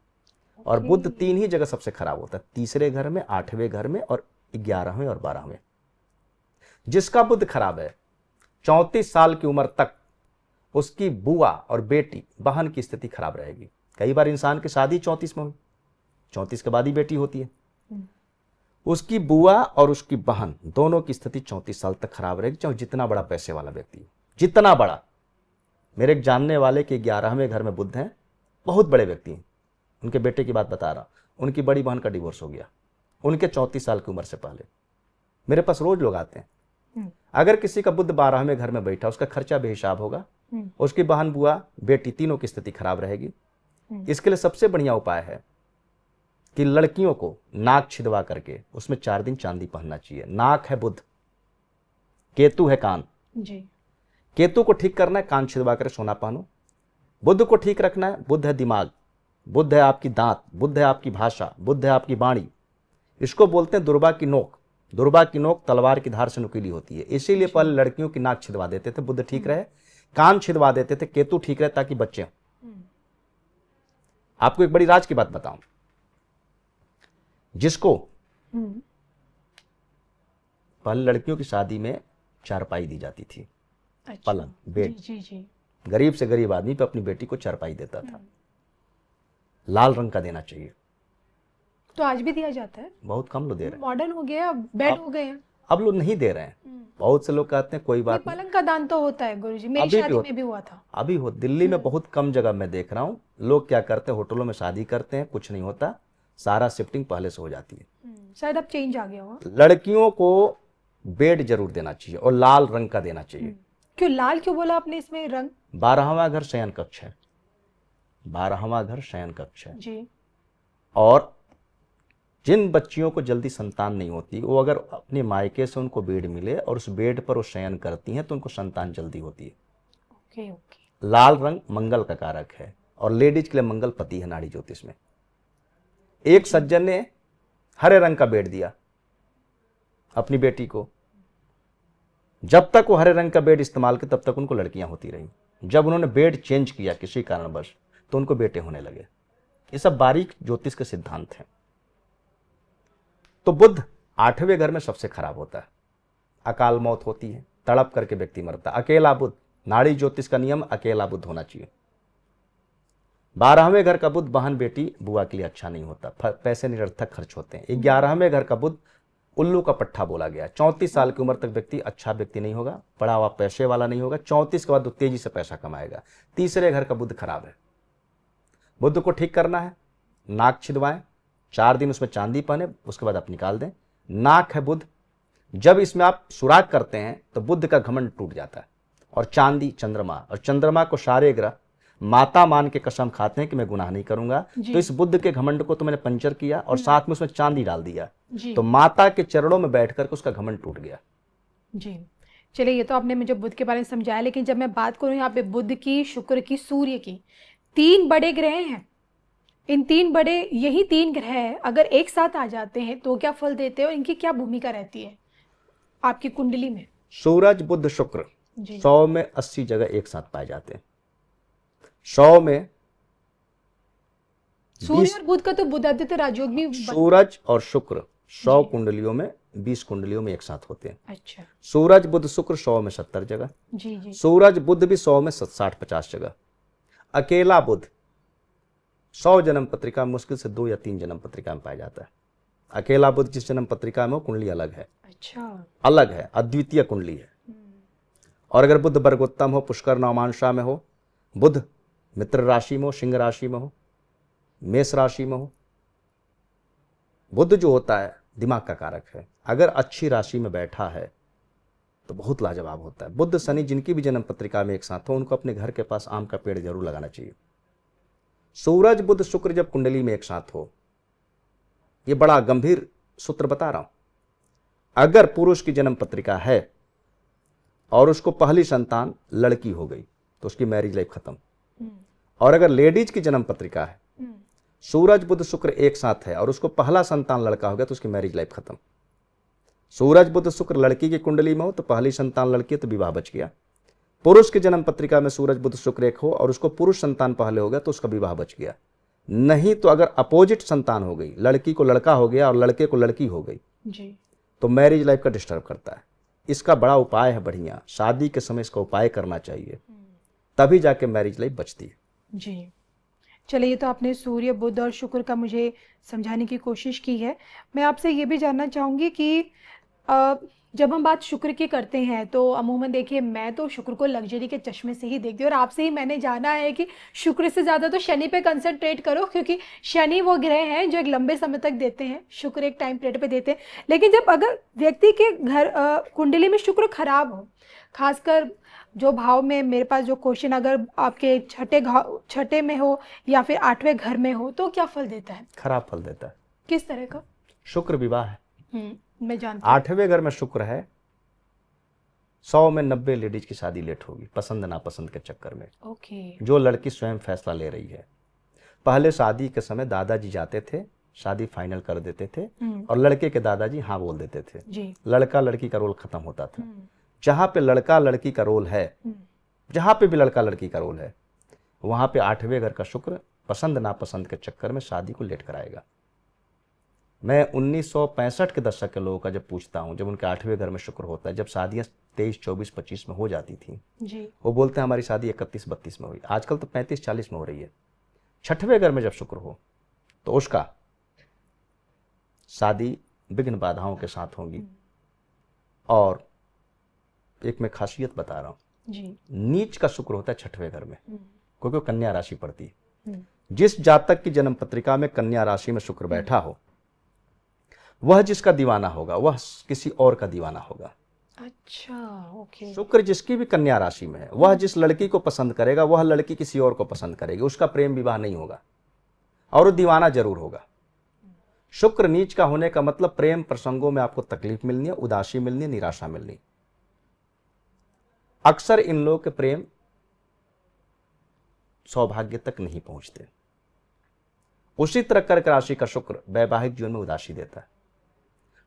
और बुध 3 ही जगह सबसे खराब होता है, 3रे घर में, 8वें घर में और 11वें और 12वें। जिसका बुध खराब है 34 साल की उम्र तक उसकी बुआ और बेटी बहन की स्थिति खराब रहेगी। कई बार इंसान की शादी 34 में हुई, 34 के बाद ही बेटी होती है। उसकी बुआ और उसकी बहन दोनों की स्थिति 34 साल तक खराब रहेगी, चाहे जितना बड़ा पैसे वाला व्यक्ति हो, जितना बड़ा। मेरे एक जानने वाले के 11वें घर में बुध हैं, बहुत बड़े व्यक्ति हैं। उनके बेटे की बात बता रहा, उनकी बड़ी बहन का डिवोर्स हो गया उनके 34 साल की उम्र से पहले। मेरे पास रोज लोग आते हैं। अगर किसी का बुध 12वें घर में बैठा, उसका खर्चा बेहिसाब होगा, उसकी बहन बुआ बेटी तीनों की स्थिति खराब रहेगी। इसके लिए सबसे बढ़िया उपाय है कि लड़कियों को नाक छिदवा करके उसमें 4 दिन चांदी पहनना चाहिए। नाक है बुध, केतु है कान जी। केतु को ठीक करना है, कान छिदवा कर सोना पहनो। बुध को ठीक रखना है, बुध है दिमाग, बुध है आपकी दांत, बुध है आपकी भाषा, बुध है आपकी वाणी। इसको बोलते हैं दुर्बा की नोक। दुर्बा की नोक तलवार की धार से नुकीली होती है, इसीलिए पहले लड़कियों की नाक छिदवा देते थे, बुध ठीक रहे। कान छिदवा देते थे, केतु ठीक रहे ताकि बच्चे हों। आपको एक बड़ी राज की बात बताऊं, जिसको पहले लड़कियों की शादी में चारपाई दी जाती थी, अच्छा। पलंग, बेड। जी जी। गरीब से गरीब आदमी पे अपनी बेटी को चारपाई देता था। लाल रंग का देना चाहिए। तो आज भी दिया जाता है? बहुत कम लोग दे रहे हैं, मॉडर्न हो गया, बेड हो गए हैं। अब लोग नहीं दे रहे हैं। बहुत से लोग कहते हैं कोई बात नहीं। पलंग का दान तो होता है गुरुजी, मेरी अभी भी शादी होता- में भी हुआ था। अभी हो, दिल्ली में बहुत कम जगह मैं देख रहा हूँ। लोग क्या करते हैं, होटलों में शादी करते हैं, कुछ नहीं होता, सारा शिफ्टिंग पहले से हो जाती है। शायद अब चेंज आ गया होगा। लड़कियों को बेड जरूर देना चाहिए और लाल रंग का देना चाहिए। क्यों लाल क्यों बोला आपने इसमें रंग? 12वां घर शयन कक्ष है, 12वां घर शयन कक्ष है। जी। और जिन बच्चियों को जल्दी संतान नहीं होती, वो अगर अपने मायके से उनको बेड मिले और उस बेड पर वो शयन करती हैं तो उनको संतान जल्दी होती है। Okay okay. लाल रंग मंगल का कारक है और लेडीज के लिए मंगल पति है नाड़ी ज्योतिष में। एक सज्जन ने हरे रंग का बेड दिया अपनी बेटी को। जब तक वो हरे रंग का बेड इस्तेमाल किया तब तक उनको लड़कियां होती रही। जब उन्होंने बेड चेंज किया किसी कारणवश तो उनको बेटे होने लगे। ये सब बारीक ज्योतिष के सिद्धांत हैं। तो बुध 8वें घर में सबसे खराब होता है, अकाल मौत होती है, तड़प करके व्यक्ति मरता है। अकेला बुध, नाड़ी ज्योतिष का नियम अकेला बुध होना चाहिए। 12वें घर का बुध बहन बेटी बुआ के लिए अच्छा नहीं होता, पैसे निरर्थक खर्च होते हैं। 11वें घर का बुध उल्लू का पट्टा बोला गया। 34 साल की उम्र तक व्यक्ति अच्छा व्यक्ति नहीं होगा, पड़ा हुआ पैसे वाला नहीं होगा। 34 के बाद वो तेजी से पैसा कमाएगा। तीसरे घर का बुध खराब है। बुध को ठीक करना है, नाक छिदवाएं, 4 दिन उसमें चांदी पहने, उसके बाद आप निकाल दें। नाक है बुध, जब इसमें आप सुराग करते हैं तो बुध का घमंड टूट जाता है। और चांदी चंद्रमा, और चंद्रमा को सारे ग्रह माता मान के कसम खाते हैं कि मैं गुनाह नहीं करूंगा, तो इस बुद्ध के घमंड को तो मैंने पंचर किया और साथ में उसमें चांदी डाल दिया, तो माता के चरणों में बैठ करके उसका घमंड टूट गया। जी चलिए, ये तो आपने मुझे बुध के बारे में समझाया, लेकिन जब मैं बात करूं यहाँ पे बुध की, शुक्र की, सूर्य की, 3 बड़े ग्रह हैं। इन 3 बड़े, यही 3 ग्रह अगर एक साथ आ जाते हैं तो क्या फल देते हैं और इनकी क्या भूमिका रहती है आपकी कुंडली में? सूरज बुध शुक्र 100 में 80 जगह एक साथ पाए जाते हैं। 100 में सूर्य और बुध का तो बुधादित्य राजयोग भी सूरज और शुक्र 100 कुंडलियों में 20 कुंडलियों में एक साथ होते हैं। अच्छा। सूरज बुध शुक्र 100 में 70 जगह। जी जी। सूरज बुध भी 100 में 60-50 जगह। अकेला बुध 100 जन्म पत्रिका मुश्किल से 2 या 3 जन्म पत्रिका में पाया जाता है। अकेला बुध जिस जन्म पत्रिका में हो, कुंडली अलग है। अच्छा, अलग है, अद्वितीय कुंडली है। और अगर बुध वर्गोत्तम हो, पुष्कर नवमांशा में हो, बुध मित्र राशि में हो, सिंह राशि में हो, मेष राशि में हो, बुध जो होता है दिमाग का कारक है। अगर अच्छी राशि में बैठा है तो बहुत लाजवाब होता है। बुध शनि जिनकी भी जन्म पत्रिका में एक साथ हो, उनको अपने घर के पास आम का पेड़ जरूर लगाना चाहिए। सूरज बुध शुक्र जब कुंडली में एक साथ हो, यह बड़ा गंभीर सूत्र बता रहा हूं। अगर पुरुष की जन्म पत्रिका है और उसको पहली संतान लड़की हो गई तो उसकी मैरिज लाइफ खत्म। और अगर लेडीज की जन्म पत्रिका है, सूरज बुध शुक्र एक साथ है और उसको पहला संतान लड़का हो गया तो उसकी मैरिज लाइफ खत्म। सूरज बुध शुक्र लड़की की कुंडली में हो तो पहली संतान लड़की है तो विवाह बच गया। पुरुष की जन्म पत्रिका में सूरज बुध शुक्र एक हो और उसको पुरुष संतान पहले हो गया तो उसका विवाह बच गया। नहीं तो अगर अपोजिट संतान हो गई, लड़की को लड़का हो गया और लड़के को लड़की हो गई जी, तो मैरिज लाइफ का डिस्टर्ब करता है। इसका बड़ा उपाय है बढ़िया, शादी के समय इसका उपाय करना चाहिए। तभी जाके मैरिज लाइफ बचती है। जी, चलिए, ये तो आपने सूर्य, बुध और शुक्र का मुझे समझाने की कोशिश की है। मैं आपसे ये भी जानना चाहूँगी कि जब हम बात शुक्र की करते हैं तो अमूमन देखिए, मैं तो शुक्र को लग्जरी के चश्मे से ही देखती हूँ, और आपसे ही मैंने जाना है कि शुक्र से ज़्यादा तो शनि पे कंसंट्रेट करो, क्योंकि शनि वो ग्रह हैं जो एक लंबे समय तक देते हैं, शुक्र एक टाइम पीरियड पे देते हैं। लेकिन जब अगर व्यक्ति के घर कुंडली में शुक्र खराब हो, खासकर जो भाव में मेरे पास जो क्वेश्चन, अगर आपके छठे में हो या फिर 8वें घर में हो, तो क्या फल देता है? खराब फल देता है। किस तरह का? शुक्र विवाह है। मैं जानती हूँ। 8वें घर में शुक्र है, 100 में 90 लेडीज की शादी लेट होगी, पसंद नापसंद के चक्कर में। ओके। जो लड़की स्वयं फैसला ले रही है। पहले शादी के समय दादाजी जाते थे, शादी फाइनल कर देते थे, और लड़के के दादाजी हाँ बोल देते थे। जी। लड़का लड़की का रोल खत्म होता था। जहां पे लड़का लड़की का रोल है, जहां पे भी लड़का लड़की का रोल है, वहां पे 8वें घर का शुक्र पसंद नापसंद के चक्कर में शादी को लेट कराएगा। मैं 1965 के दशक के लोगों का जब पूछता हूं, जब उनके 8वें घर में शुक्र होता है, जब शादियां 23, 24, 25 में हो जाती थी, जी। वो बोलते हैं हमारी शादी 31, 32 में हुई। आजकल तो 35, 40 में हो रही है। 6वें घर में जब शुक्र हो तो उसका शादी विघ्न बाधाओं के साथ होगी। और एक मैं खासियत बता रहा हूं, जी। नीच का शुक्र होता है 6वें घर में, क्योंकि कन्या राशि पड़ती है। जिस जातक की जन्म पत्रिका में कन्या राशि में शुक्र बैठा हो, वह जिसका दीवाना होगा वह किसी और का दीवाना होगा। अच्छा, ओके। शुक्र जिसकी भी कन्या राशि में है, वह जिस लड़की को पसंद करेगा, वह लड़की किसी और को पसंद करेगी। उसका प्रेम विवाह नहीं होगा, और वो दीवाना जरूर होगा। शुक्र नीच का होने का मतलब प्रेम प्रसंगों में आपको तकलीफ मिलनी है, उदासी मिलनी है, निराशा मिलनी। अक्सर इन लोगों के प्रेम सौभाग्य तक नहीं पहुंचते। उसी तरह कर्क राशि का शुक्र वैवाहिक जीवन में उदासी देता है।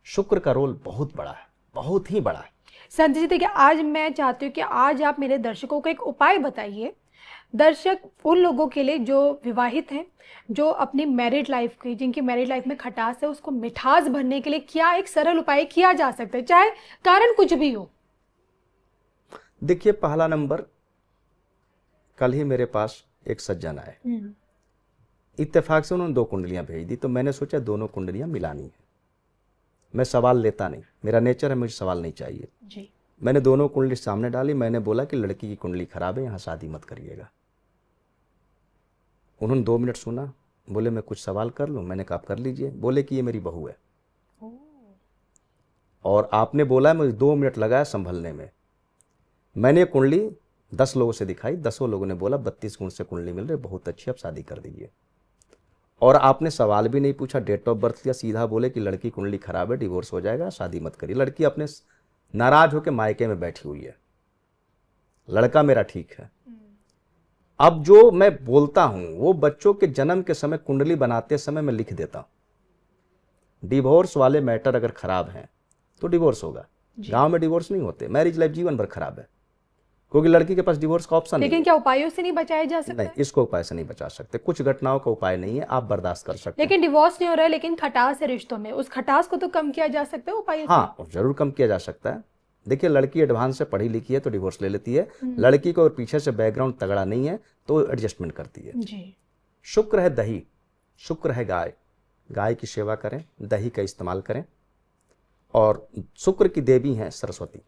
शुक्र का रोल बहुत बड़ा है, बहुत ही बड़ा है। संत जी, देखिए, आज मैं चाहती हूँ कि आज आप मेरे दर्शकों को एक उपाय बताइए। दर्शक उन लोगों के लिए जो विवाहित हैं, जो अपनी मैरिड लाइफ की, जिनकी मैरिड लाइफ में खटास है, उसको मिठास भरने के लिए क्या एक सरल उपाय किया जा सकता है, चाहे कारण कुछ भी हो? देखिए, पहला नंबर, कल ही मेरे पास एक सज्जन आए, इत्तेफाक से उन्होंने 2 कुंडलियां भेज दी, तो मैंने सोचा दोनों कुंडलियां मिलानी है। मैं सवाल लेता नहीं, मेरा नेचर है, मुझे सवाल नहीं चाहिए जी। मैंने दोनों कुंडली सामने डाली। मैंने बोला कि लड़की की कुंडली खराब है, यहां शादी मत करिएगा। उन्होंने 2 मिनट सुना, बोले मैं कुछ सवाल कर लूं। मैंने कहा आप कर लीजिए। बोले कि ये मेरी बहू है, और आपने बोला मुझे 2 मिनट लगा संभलने में। मैंने कुंडली 10 लोगों से दिखाई, 10 लोगों ने बोला 32 गुण से कुंडली मिल रही, बहुत अच्छी, अब शादी कर दीजिए। और आपने सवाल भी नहीं पूछा, डेट ऑफ बर्थ लिया, सीधा बोले कि लड़की कुंडली खराब है, डिवोर्स हो जाएगा, शादी मत करिए। लड़की अपने नाराज होकर मायके में बैठी हुई है, लड़का मेरा ठीक है। अब जो मैं बोलता हूं वो बच्चों के जन्म के समय कुंडली बनाते समय मैं लिख देता हूं। डिवोर्स वाले मैटर अगर खराब हैं तो डिवोर्स होगा। गांव में डिवोर्स नहीं होते, मैरिज लाइफ जीवन भर खराब है, क्योंकि लड़की के पास डिवोर्स का ऑप्शन नहीं है। लेकिन क्या उपायों से नहीं बचाया जा सकता? नहीं, इसको उपाय से नहीं बचा सकते। कुछ घटनाओं का उपाय नहीं है, आप बर्दाश्त कर सकते हैं। लेकिन डिवोर्स नहीं हो रहा है, लेकिन खटास है रिश्तों में, उस खटास को तो कम किया जा सकता है उपायों से? हाँ, जरूर कम किया जा सकता है। देखिए, लड़की एडवांस से पढ़ी लिखी है तो डिवोर्स ले लेती है। लड़की को पीछे से बैकग्राउंड तगड़ा नहीं है तो एडजस्टमेंट करती है। जी। शुक्र है दही, शुक्र है गाय, गाय की सेवा करें, दही का इस्तेमाल करें। और शुक्र की देवी हैं सरस्वती,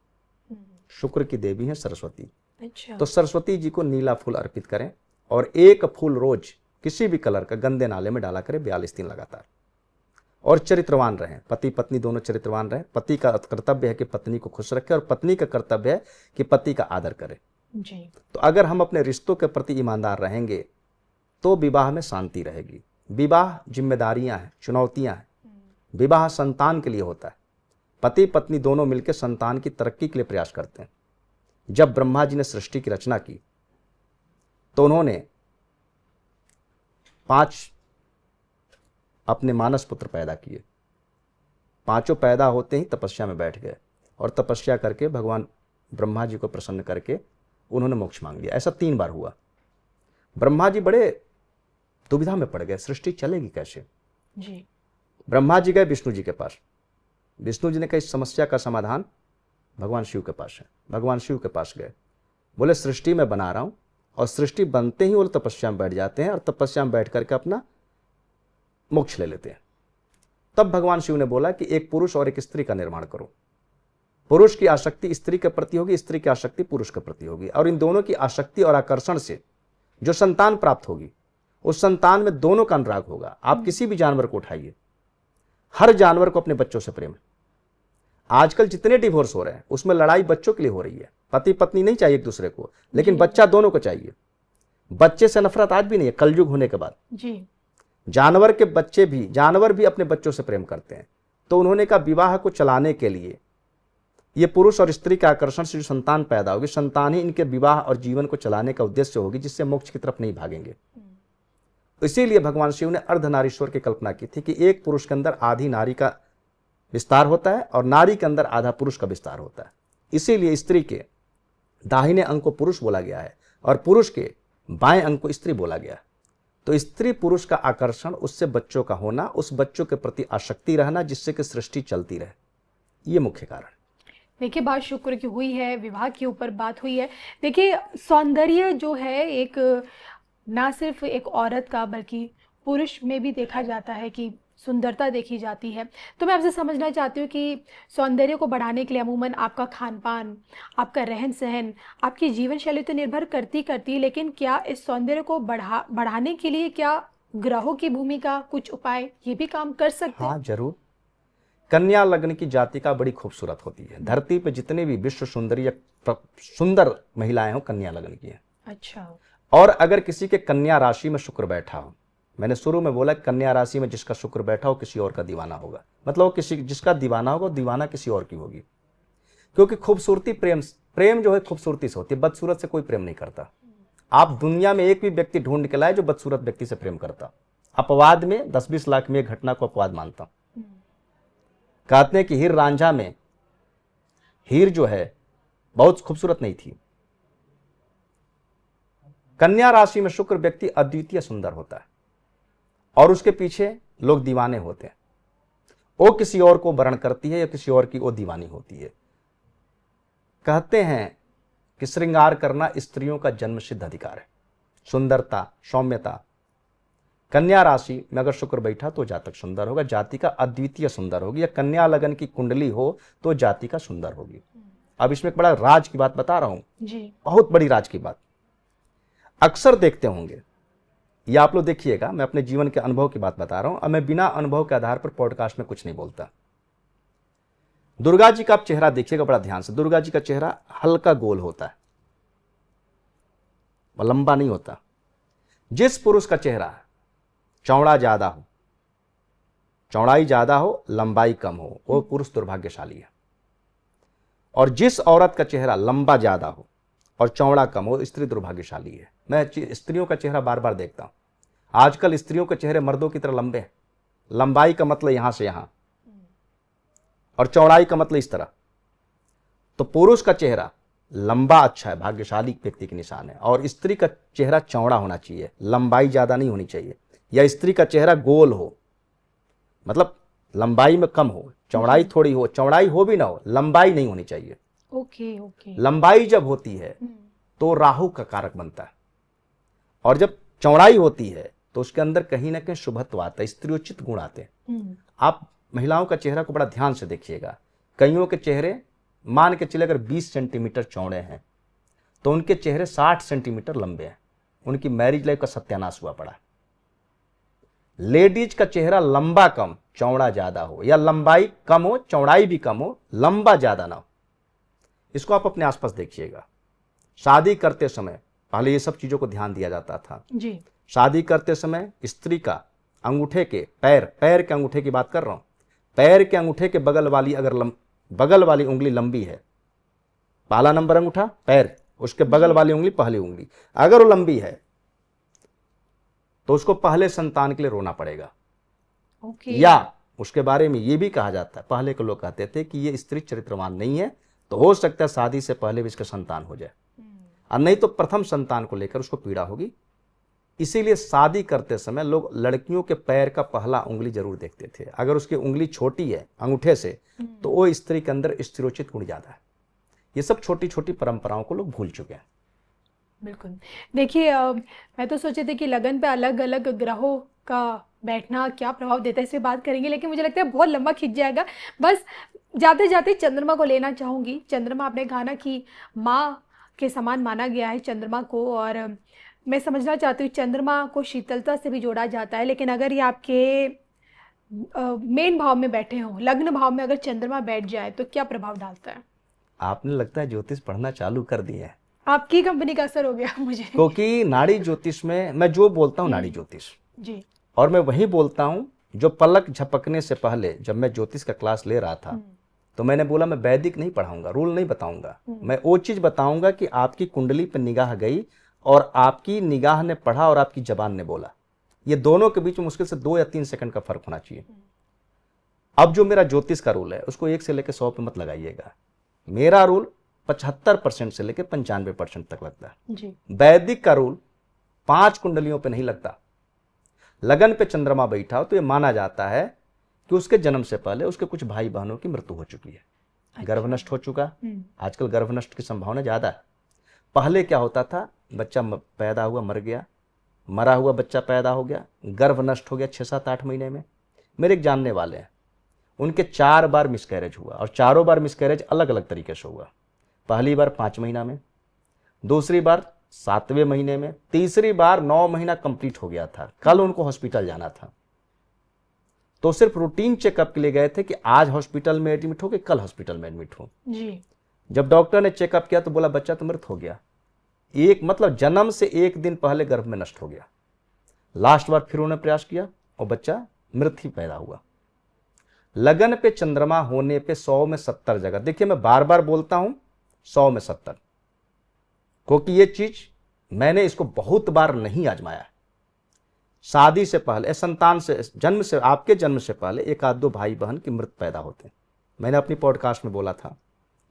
शुक्र की देवी हैं सरस्वती। अच्छा। तो सरस्वती जी को नीला फूल अर्पित करें, और 1 फूल रोज किसी भी कलर का गंदे नाले में डाला करें 42 दिन लगातार। और चरित्रवान रहें, पति पत्नी दोनों चरित्रवान रहें। पति का कर्तव्य है कि पत्नी को खुश रखे, और पत्नी का कर्तव्य है कि पति का आदर करे। जी। तो अगर हम अपने रिश्तों के प्रति ईमानदार रहेंगे तो विवाह में शांति रहेगी। विवाह जिम्मेदारियां हैं, चुनौतियां हैं। विवाह संतान के लिए होता है। पति पत्नी दोनों मिलकर संतान की तरक्की के लिए प्रयास करते हैं। जब ब्रह्मा जी ने सृष्टि की रचना की तो उन्होंने 5 अपने मानस पुत्र पैदा किए। 5 पैदा होते ही तपस्या में बैठ गए, और तपस्या करके भगवान ब्रह्मा जी को प्रसन्न करके उन्होंने मोक्ष मांग लिया। ऐसा 3 बार हुआ। ब्रह्मा जी बड़े दुविधा में पड़ गए, सृष्टि चलेगी कैसे। जी। ब्रह्मा जी गए विष्णु जी के पास। विष्णु जी ने कहा इस समस्या का समाधान भगवान शिव के पास है। भगवान शिव के पास गए, बोले सृष्टि में बना रहा हूं और सृष्टि बनते ही वो लोग तपस्या में बैठ जाते हैं और तपस्या में बैठ करके अपना मोक्ष ले लेते हैं। तब भगवान शिव ने बोला कि एक पुरुष और एक स्त्री का निर्माण करो। पुरुष की आसक्ति स्त्री के प्रति होगी, स्त्री की आसक्ति पुरुष के प्रति होगी, और इन दोनों की आसक्ति और आकर्षण से जो संतान प्राप्त होगी उस संतान में दोनों का अनुराग होगा। आप किसी भी जानवर को उठाइए, हर जानवर को अपने बच्चों से प्रेम है। आजकल जितने डिवोर्स हो रहे हैं उसमें लड़ाई बच्चों के लिए हो रही है। पति पत्नी नहीं चाहिए एक दूसरे को, लेकिन बच्चा दोनों को चाहिए। बच्चे से नफरत आज भी नहीं है, कलयुग होने के बाद। जी। जानवर के बच्चे भी, जानवर भी अपने बच्चों से प्रेम करते हैं। तो उन्होंने कहा विवाह को चलाने के लिए ये पुरुष और स्त्री के आकर्षण से जो संतान पैदा होगी, संतान ही इनके विवाह और जीवन को चलाने का उद्देश्य होगी, जिससे मोक्ष की तरफ नहीं भागेंगे। तो इसीलिए भगवान शिव ने अर्धनारीश्वर की कल्पना की थी कि एक पुरुष के अंदर आधी नारी का विस्तार होता है और नारी के अंदर आधा पुरुष का विस्तार होता है। इसीलिए स्त्री के दाहिने अंग को पुरुष बोला गया है और पुरुष के बाएं अंग को स्त्री बोला गया है। तो स्त्री पुरुष का आकर्षण, उससे बच्चों का होना, उस बच्चों के प्रति आसक्ति रहना, जिससे कि सृष्टि चलती रहे, ये मुख्य कारण। देखिए, बात शुक्र की हुई है, विवाह के ऊपर बात हुई है। देखिए, सौंदर्य जो है एक ना सिर्फ एक औरत का बल्कि पुरुष में भी देखा जाता है कि सुंदरता देखी जाती है। तो मैं आपसे समझना चाहती हूँ कि सौंदर्य को बढ़ाने के लिए अमूमन आपका खान पान, आपका रहन सहन, आपकी जीवन शैली तो निर्भर करती है, लेकिन क्या इस सौंदर्य को बढ़ाने के लिए क्या ग्रहों की भूमिका, कुछ उपाय ये भी काम कर सकते हैं? हाँ जरूर। कन्या लग्न की जातिका बड़ी खूबसूरत होती है। धरती पे जितने भी विश्व सुंदरी सुंदर महिलाएं हो, कन्या लग्न की है। अच्छा। और अगर किसी के कन्या राशि में शुक्र बैठा हो, मैंने शुरू में बोला कन्या राशि में जिसका शुक्र बैठा हो किसी और का दीवाना होगा, मतलब वो किसी जिसका दीवाना होगा दीवाना किसी और की होगी। क्योंकि खूबसूरती प्रेम जो है खूबसूरती से होती है, बदसूरत से कोई प्रेम नहीं करता। आप दुनिया में एक भी व्यक्ति ढूंढ के लाए जो बदसूरत व्यक्ति से प्रेम करता। अपवाद में 10-20 लाख में एक घटना को अपवाद मानता हूं। कहते हैं कि हीर रांझा में हीर जो है बहुत खूबसूरत नहीं थी। कन्या राशि में शुक्र व्यक्ति अद्वितीय सुंदर होता है और उसके पीछे लोग दीवाने होते हैं। वो किसी और को वर्ण करती है या किसी और की वो दीवानी होती है। कहते हैं कि श्रृंगार करना स्त्रियों का जन्मसिद्ध अधिकार है। सुंदरता, सौम्यता। कन्या राशि में अगर शुक्र बैठा तो जातक सुंदर होगा, जाति का अद्वितीय सुंदर होगी। या कन्या लगन की कुंडली हो तो जाति का सुंदर होगी। अब इसमें एक बड़ा राज की बात बता रहा हूं जी, बहुत बड़ी राज की बात। अक्सर देखते होंगे, या आप लोग देखिएगा, मैं अपने जीवन के अनुभव की बात बता रहा हूं। अब मैं बिना अनुभव के आधार पर पॉडकास्ट में कुछ नहीं बोलता। दुर्गा जी का आप चेहरा देखिएगा बड़ा ध्यान से। दुर्गा जी का चेहरा हल्का गोल होता है, लंबा नहीं होता। जिस पुरुष का चेहरा चौड़ा ज्यादा हो, चौड़ाई ज्यादा हो, लंबाई कम हो, वो पुरुष दुर्भाग्यशाली है। और जिस औरत का चेहरा लंबा ज्यादा हो और चौड़ा कम हो, स्त्री दुर्भाग्यशाली है। मैं स्त्रियों का चेहरा बार बार देखता हूं। आजकल स्त्रियों के चेहरे मर्दों की तरह लंबे हैं। लंबाई का मतलब यहां से यहां और चौड़ाई का मतलब इस तरह। तो पुरुष का चेहरा लंबा अच्छा है, भाग्यशाली व्यक्ति की निशान है। और स्त्री का चेहरा चौड़ा होना चाहिए, लंबाई ज्यादा नहीं होनी चाहिए। या स्त्री का चेहरा गोल हो, मतलब लंबाई में कम हो, चौड़ाई थोड़ी हो, चौड़ाई हो भी ना हो, लंबाई नहीं होनी चाहिए। ओके। लंबाई जब होती है तो राहु का कारक बनता है, और जब चौड़ाई होती है तो उसके अंदर कहीं ना कहीं शुभत्व आता है, स्त्रियोचित गुण आते हैं। आप महिलाओं का चेहरा को बड़ा ध्यान से देखिएगा। कईयों के चेहरे मान के चले अगर 20 सेंटीमीटर चौड़े हैं तो उनके चेहरे 60 सेंटीमीटर लंबे हैं। उनकी मैरिज लाइफ का सत्यानाश हुआ पड़ा। लेडीज का चेहरा लंबा कम, चौड़ा ज्यादा हो, या लंबाई कम हो, चौड़ाई भी कम हो, लंबा ज्यादा ना हो। इसको आप अपने आसपास देखिएगा। शादी करते समय पहले ये सब चीजों को ध्यान दिया जाता था जी। शादी करते समय स्त्री का अंगूठे के पैर के अंगूठे की बात कर रहा हूं, पैर के अंगूठे के बगल वाली अगर बगल वाली उंगली लंबी है, पहला नंबर अंगूठा पैर, उसके बगल वाली उंगली पहली उंगली, अगर वो लंबी है तो उसको पहले संतान के लिए रोना पड़ेगा। या उसके बारे में ये भी कहा जाता है, पहले के लोग कहते थे कि ये स्त्री चरित्रवान नहीं है, तो हो सकता है शादी से पहले भी इसका संतान हो जाए, और नहीं तो प्रथम संतान को लेकर उसको पीड़ा होगी। इसीलिए शादी करते समय लोग लड़कियों के पैर का पहला उंगली जरूर देखते थे। अगर उसकी उंगली छोटी है अंगूठे से तो वो स्त्री के अंदर स्त्रीरोचित गुण ज्यादा है। ये सब छोटी छोटी परंपराओं को लोग भूल चुके हैं। बिल्कुल। देखिए मैं तो सोची थी कि लगन पे अलग अलग ग्रहों का बैठना क्या प्रभाव देता है, इस पे बात करेंगे, लेकिन मुझे लगता है बहुत लंबा खिंच जाएगा। बस जाते जाते चंद्रमा को लेना चाहूँगी। चंद्रमा, आपने कहा ना कि माँ के समान माना गया है चंद्रमा को, और मैं समझना चाहती हूँ चंद्रमा को शीतलता से भी जोड़ा जाता है, लेकिन अगर ये आपके मेन भाव में बैठे हों, लग्न भाव में अगर चंद्रमा बैठ जाए तो क्या प्रभाव डालता है? आपने लगता है ज्योतिष पढ़ना चालू कर दिए हैं, आपकी कंपनी का असर हो गया मुझे। क्योंकि नाड़ी ज्योतिष में मैं जो बोलता हूँ नाड़ी ज्योतिष, जी। और मैं वही बोलता हूँ जो पलक झपकने से पहले जब मैं ज्योतिष का क्लास ले रहा था तो मैंने बोला मैं वैदिक नहीं पढ़ाऊंगा, रूल नहीं बताऊंगा, मैं वो चीज बताऊंगा कि आपकी कुंडली पर निगाह गई और आपकी निगाह ने पढ़ा और आपकी जबान ने बोला। ये दोनों के बीच में मुश्किल से 2 या 3 सेकंड का फर्क होना चाहिए। अब जो मेरा ज्योतिष का रूल है उसको 1 से लेकर 100 पे मत लगाइएगा। मेरा रूल 75% से लेकर 95% तक लगता है जी। वैदिक का रूल 5 कुंडलियों पे नहीं लगता। लगन पे चंद्रमा बैठा हो तो ये माना जाता है कि उसके जन्म से पहले उसके कुछ भाई बहनों की मृत्यु हो चुकी है, गर्भ नष्ट हो चुका। आजकल गर्भ नष्ट की संभावना ज्यादा है। पहले क्या होता था, बच्चा पैदा हुआ मर गया, मरा हुआ बच्चा पैदा हो गया, गर्भ नष्ट हो गया 6, 7, 8 महीने में। मेरे एक जानने वाले हैं, उनके 4 बार मिसकैरेज हुआ और चारों बार मिसकैरेज अलग अलग तरीके से हुआ। पहली बार 5 महीना में, दूसरी बार 7वें महीने में, तीसरी बार 9 महीना कंप्लीट हो गया था। कल उनको हॉस्पिटल जाना था तो सिर्फ रूटीन चेकअप के लिए गए थे कि आज हॉस्पिटल में एडमिट हो कि कल हॉस्पिटल में एडमिट हो। जी। जब डॉक्टर ने चेकअप किया तो बोला बच्चा तो मृत हो गया, एक मतलब जन्म से 1 दिन पहले गर्भ में नष्ट हो गया। लास्ट बार फिर उन्होंने प्रयास किया और बच्चा मृत ही पैदा हुआ। लगन पे चंद्रमा होने पे 100 में 70 जगह, देखिए मैं बार बार बोलता हूं 100 में 70, क्योंकि ये चीज मैंने इसको बहुत बार नहीं आजमाया। शादी से पहले, संतान से, जन्म से, आपके जन्म से पहले 1 आध 2 भाई बहन की मृत पैदा होते हैं। मैंने अपनी पॉडकास्ट में बोला था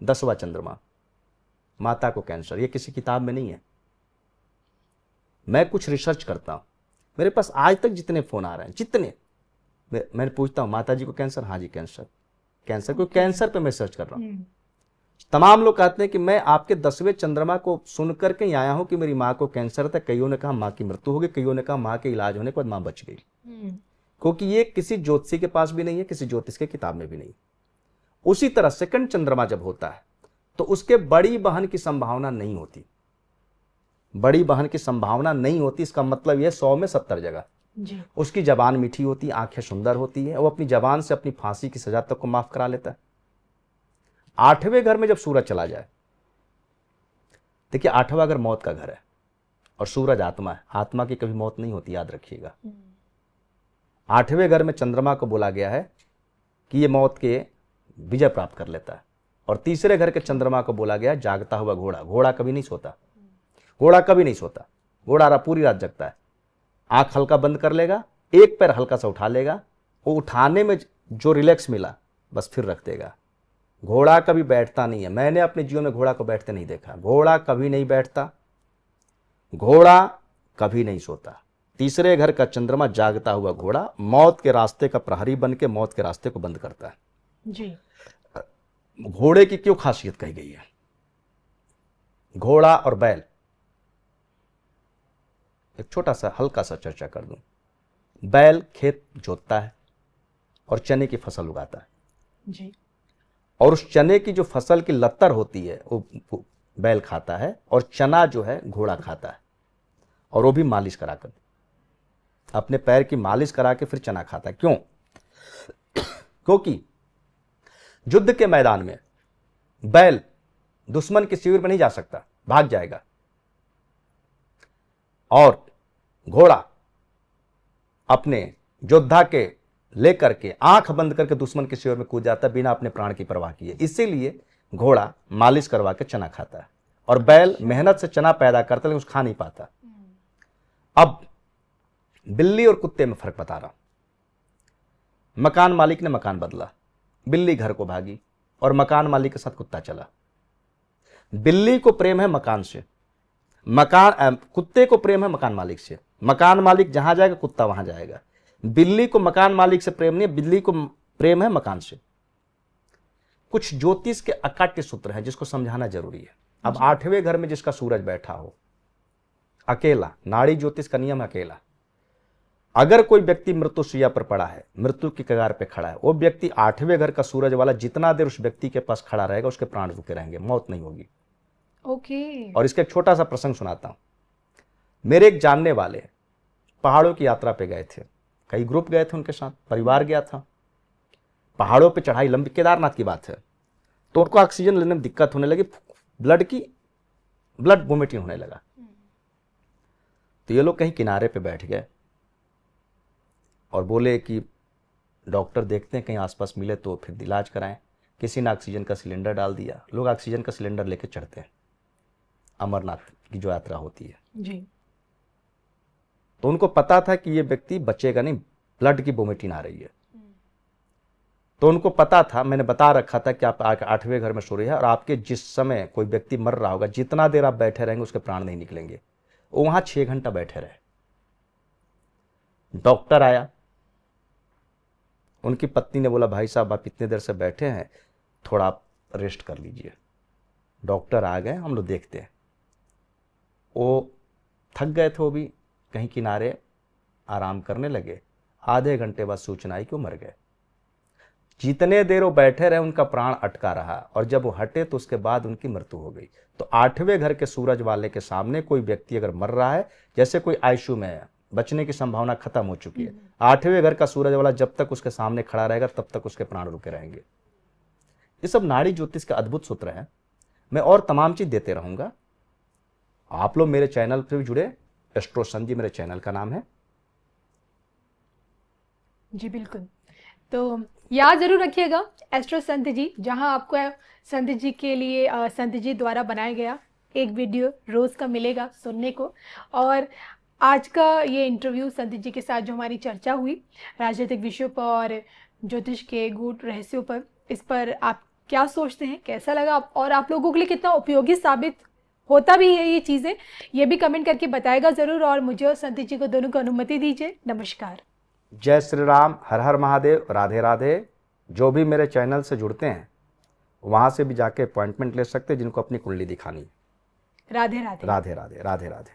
10वां चंद्रमा, माता को कैंसर, ये किसी किताब में नहीं है। मैं कुछ रिसर्च करता हूं, मेरे पास आज तक जितने फोन आ रहे हैं, जितने मैंने पूछता हूं माता जी को कैंसर, हाँ जी कैंसर, कैंसर को कैंसर पे मैं सर्च कर रहा हूं। तमाम लोग कहते हैं कि मैं आपके 10वें चंद्रमा को सुन करके ही आया हूं कि मेरी माँ को कैंसर था। कईयों ने कहा माँ की मृत्यु हो गई, कईयों ने कहा माँ के इलाज होने के बाद माँ बच गई। क्योंकि ये किसी ज्योतिषी के पास भी नहीं है, किसी ज्योतिष के किताब में भी नहीं। उसी तरह सेकंड चंद्रमा जब होता है तो उसके बड़ी बहन की संभावना नहीं होती, बड़ी बहन की संभावना नहीं होती। इसका मतलब यह 100 में 70 जगह। जी। उसकी जबान मीठी होती है, आंखें सुंदर होती है, वो अपनी जबान से अपनी फांसी की सजा तक को माफ करा लेता है। 8वें घर में जब सूरज चला जाए, देखिए 8वां घर मौत का घर है और सूरज आत्मा है, आत्मा की कभी मौत नहीं होती, याद रखिएगा। 8वें घर में चंद्रमा को बोला गया है कि ये मौत के विजय प्राप्त कर लेता है। और तीसरे घर के चंद्रमा को बोला गया जागता हुआ घोड़ा। घोड़ा कभी नहीं सोता, घोड़ा कभी नहीं सोता, घोड़ा पूरी रात जगता है। आंख हल्का बंद कर लेगा, एक पैर हल्का सा उठा लेगा, वो उठाने में जो रिलैक्स मिला बस फिर रख देगा। घोड़ा कभी बैठता नहीं है, मैंने अपने जीवन में घोड़ा को बैठते नहीं देखा। घोड़ा कभी नहीं बैठता, घोड़ा कभी नहीं सोता। तीसरे घर का चंद्रमा जागता हुआ घोड़ा मौत के रास्ते का प्रहरी बन के मौत के रास्ते को बंद करता है। जी। घोड़े की क्यों खासियत कही गई है? घोड़ा और बैल, एक छोटा सा हल्का सा चर्चा कर दूं। बैल खेत जोतता है और चने की फसल उगाता है जी। और उस चने की जो फसल की लत्तर होती है वो बैल खाता है और चना जो है घोड़ा खाता है, और वो भी मालिश कराकर, अपने पैर की मालिश करा के फिर चना खाता है। क्यों? क्योंकि युद्ध के मैदान में बैल दुश्मन के शिविर में नहीं जा सकता, भाग जाएगा, और घोड़ा अपने योद्धा के लेकर के आंख बंद करके दुश्मन के शिविर में कूद जाता है बिना अपने प्राण की परवाह किए। इसीलिए घोड़ा मालिश करवा के चना खाता है और बैल मेहनत से चना पैदा करता है लेकिन उस खा नहीं पाता। अब बिल्ली और कुत्ते में फर्क बता रहा हूं। मकान मालिक ने मकान बदला, बिल्ली घर को भागी और मकान मालिक के साथ कुत्ता चला। बिल्ली को प्रेम है मकान से, कुत्ते को प्रेम है मकान मालिक से। मकान मालिक जहां जाएगा कुत्ता वहां जाएगा। बिल्ली को मकान मालिक से प्रेम नहीं है, बिल्ली को प्रेम है मकान से। कुछ ज्योतिष के अकाट्य सूत्र हैं जिसको समझाना जरूरी है। अब 8वें घर में जिसका सूरज बैठा हो अकेला, नाड़ी ज्योतिष का नियम अकेला। अगर कोई व्यक्ति मृत्युशैया पर पड़ा है, मृत्यु की कगार पे खड़ा है, वो व्यक्ति 8वें घर का सूरज वाला जितना देर उस व्यक्ति के पास खड़ा रहेगा उसके प्राण रुके रहेंगे, मौत नहीं होगी। ओके। और इसका एक छोटा सा प्रसंग सुनाता हूं। मेरे एक जानने वाले पहाड़ों की यात्रा पे गए थे, कई ग्रुप गए थे, उनके साथ परिवार गया था। पहाड़ों पे चढ़ाई लंबी, केदारनाथ की बात है, तो उनको ऑक्सीजन लेने में दिक्कत होने लगी, ब्लड वोमिटिंग होने लगा। तो ये लोग कहीं किनारे पे बैठ गए और बोले कि डॉक्टर देखते हैं कहीं आसपास मिले तो फिर इलाज कराएं। किसी ने ऑक्सीजन का सिलेंडर डाल दिया, लोग ऑक्सीजन का सिलेंडर लेके चढ़ते हैं अमरनाथ की जो यात्रा होती है जी। तो उनको पता था कि ये व्यक्ति बचेगा नहीं, ब्लड की वोमिटिंग आ रही है। तो उनको पता था, मैंने बता रखा था कि आप 8वें घर में सो रही है और आपके जिस समय कोई व्यक्ति मर रहा होगा, जितना देर आप बैठे रहेंगे उसके प्राण नहीं निकलेंगे। वो वहां 6 घंटा बैठे रहे। डॉक्टर आया, उनकी पत्नी ने बोला भाई साहब आप इतने देर से बैठे हैं, थोड़ा आप रेस्ट कर लीजिए। डॉक्टर आ गए, हम लोग देखते हैं। वो थक गए थे, वो भी कहीं किनारे आराम करने लगे। आधे घंटे बाद सूचना आई कि वो मर गए। जितने देर वो बैठे रहे उनका प्राण अटका रहा और जब वो हटे तो उसके बाद उनकी मृत्यु हो गई। तो 8वें घर के सूरज वाले के सामने कोई व्यक्ति अगर मर रहा है, जैसे कोई आईसीयू में है, बचने की संभावना खत्म हो चुकी है, 8वें घर का सूरज वाला जब तक उसके सामने खड़ा रहेगा तब तक उसके प्राण रुके रहेंगे। ये सब नाड़ी ज्योतिष का अद्भुत सूत्र है। मैं और तमाम चीज देते रहूंगा। आप लोग मेरे चैनल पे भी जुड़े, एस्ट्रो संत जी मेरे चैनल का नाम है। जी बिल्कुल, तो याद जरूर रखिएगा एस्ट्रो संत जी, जहां आपको संत जी के लिए संत जी द्वारा बनाया गया एक वीडियो रोज का मिलेगा सुनने को। और आज का ये इंटरव्यू संत जी के साथ जो हमारी चर्चा हुई राजनीतिक विषयों पर और ज्योतिष के गूढ़ रहस्यों पर, इस पर आप क्या सोचते हैं, कैसा लगा और आप लोगों के लिए कितना उपयोगी साबित होता भी है ये चीज़ें, ये भी कमेंट करके बताएगा ज़रूर। और मुझे और संत जी को दोनों को अनुमति दीजिए। नमस्कार। जय श्री राम, हर हर महादेव, राधे राधे। जो भी मेरे चैनल से जुड़ते हैं वहां से भी जाके अपॉइंटमेंट ले सकते हैं जिनको अपनी कुंडली दिखानी। राधे राधे। राधे राधे, राधे राधे।